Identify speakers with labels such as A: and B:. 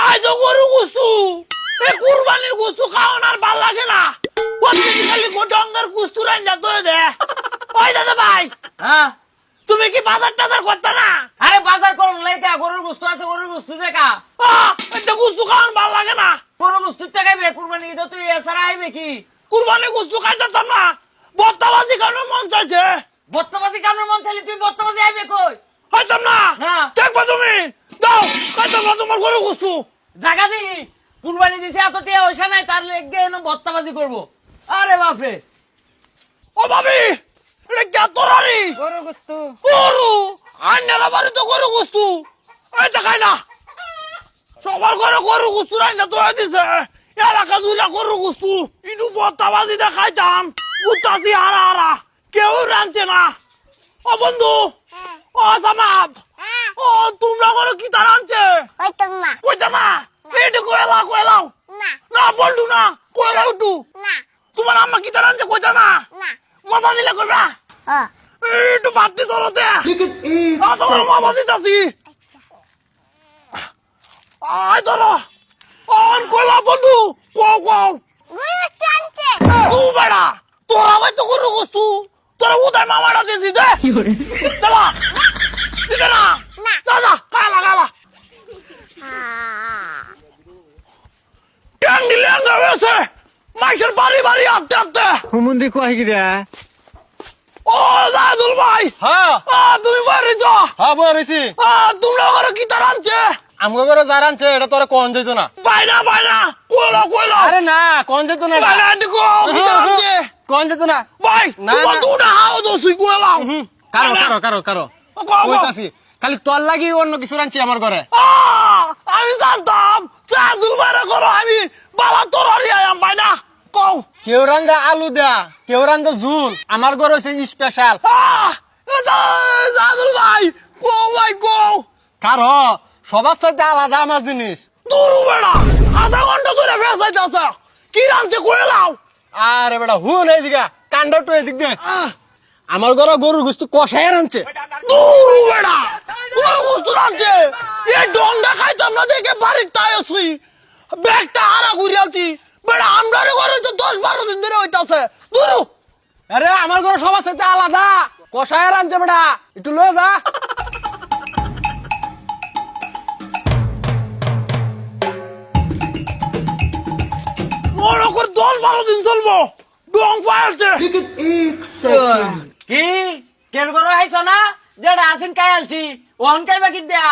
A: আজ গরু গুস্তু এই কুরবানির গুস্তু খাওয়ান আর ভাল লাগে না প্রত্যেকদিন খালি গোটঙ্গার গুস্তু রাইন্দা তো দে ওই দাদা ভাই
B: হ্যাঁ
A: তুমি কি বাজার টাজার করতে না
B: আরে বাজার করুন লাইকা গরুর বস্তু আছে গরুর বস্তু দেখা
A: এটা গুস্তু খাওয়ান ভাল লাগে না
B: গরুর বস্তু টাকাইবে কুরবানি ঈদ তুই এছাড়া আইবে কি
A: কুরবানি গুস্তু খাইতাম না বত্তাবাজি খাওয়ানোর মন চাইছে
B: বত্তাবাজি কামড় মন চাইলে তুই বত্তাবাজি আইবে কই
A: খাইতাম না
B: না।
A: দেখবা তুমি দাও খাইতাম না তোমার গরু গুস্তু
B: জায়গা দিই কুরবানি দিছে এত টিয়া পয়সা নাই তার লেগে এনে বত্তাবাজি করবো আরে বাপরে
A: ও ভাবি এটা কে তোরারি
C: গরু গুস্তু
A: গরু আন্নারা বাড়ি তো গরু গুস্তু এই দেখাই না সবার ঘরে গরু গুস্তু রাইনা তো দিছে এলাকা জুড়ে গরু গুস্তু ইটু বত্তাবাজি দেখাইতাম উত্তাসি হারা হারা কেউ রাঁধছে না ও বন্ধু ও সামাদ ও তোমরা ঘরে কি তার আনছে
D: হইতাম না
A: কইতা না এইটু কয়লাও
D: না
A: না বলটু না কয়লাও একটু
D: না
A: তোমার আম্মা কি তার আনছে কইতা না
D: না
A: মজা দিলে কইবা একটু ভাবতে চলতে তোমার মজা দিতেছি আয় ধরো অন কয়লা বন্ধু কও কও
D: গরু টানছে
A: তু বেড়া তোরা ভাই তো গরু গুস্তু তোরা উদয় মামাটা দিয়েছি দে দেবা দিবে না
D: না।
A: দাদা কালা কালা ট্যাং দিলে হয়েছে মাইসের বাড়ি বাড়ি আটতে আটতে
E: হুমুন্দি কয় গিরা
A: ও জাদুল ভাই
E: হ্যাঁ
A: তুমি বাড়িছ
E: হ্যাঁ বই রইছি
A: তোমরা ঘরে কি তার আনছে
E: আমগো করে যার আনছে এটা তোরা কোন যাইত না
A: পাই না কইলো
E: আরে না কোন যাইত না
A: পাই না দেখো কি তার আনছে
E: কোন যাইত না
A: ভাই
E: না,
A: তোমার
E: না।
A: দুটা হাও দোষই কইলাম
E: কারো কইতাছি খালি তোর লাগি অন্য কিছু আনছি আমার ঘরে
A: আমি জানতাম জাদুল ভাইরা করো আমি বালা তোরারি আয়াম ভাই না কও
E: কেউ রান্দা আলু দেয়া কেউ রান্দা ঝুল আমার ঘর হইছে স্পেশাল
A: জাদুল ভাই কো ভাই কও
E: কারো সবার সাথে আলাদা আমার জিনিস
A: দূর বেড়া আধা ঘন্টা ধরে বেসাইতেছে কি রাঁধছে কইলাও
E: আরে বেটা হুন এইদিকে কান্ডটো এদিক দে আমার ঘরে গরুর গোস্ত কষায় রানছে
A: দূর বেড়া তোর গুস্তু রাঁধছে এই ডন্ডা খাইতাম না দেখে বাড়ির তাই আসি ব্যাগটা হারা ঘুরিয়াছি বেড়া আমরা ঘরে তো 10-12 দিন ধরে হইতাছে দূর
E: আরে আমার ঘরে সবার সাথে আলাদা কষায় রানছে বেটা একটু লয়ে যা
A: মনে করে 10-12 দিন চলবো ডং পাইছে
B: কি কেন করো হাইছ না যেটা আছেন কাই আলছি ওহন কাইবা কি দেয়া